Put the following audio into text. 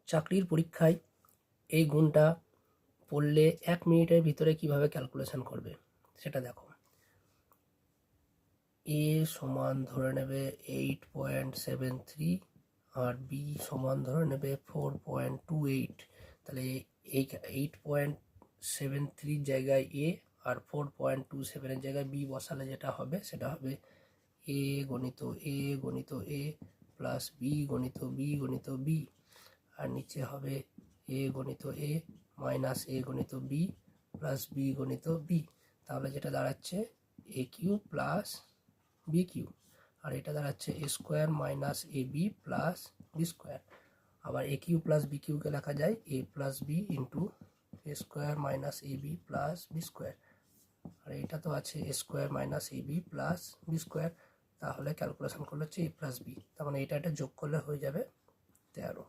চাকরির পরীক্ষায় এই গুণটা পড়লে 1 মিনিটের ভিতরে কিভাবে ক্যালকুলেশন করবে সেটা দেখো। এ সমান ধরে নেবে 8.73 আর বি সমান ধরে নেবে 4.28। তাহলে এই 8.73 জায়গায় এ আর 4.27 জায়গায় বি বসালে যেটা হবে সেটা হবে এ গণিত এ গণিত এ প্লাস বি গণিত বি গণিত বি, আর নিচে হবে এ গণিত এ মাইনাস এ গণিত বি প্লাস বি গণিত বি। তাহলে যেটা দাঁড়াচ্ছে এ কিউ প্লাস বি কিউ, আর এটা দাঁড়াচ্ছে এ square minus A B plus B square. আবার এ কিউ প্লাস বি কিউকে লেখা যায় এ plus B into A square minus A B plus B square, আর এটা তো আছে এ square minus A B plus B square. তাহলে calculation করলে হচ্ছে এ প্লাস বি, তার মানে এটা যোগ করলে হয়ে যাবে 13।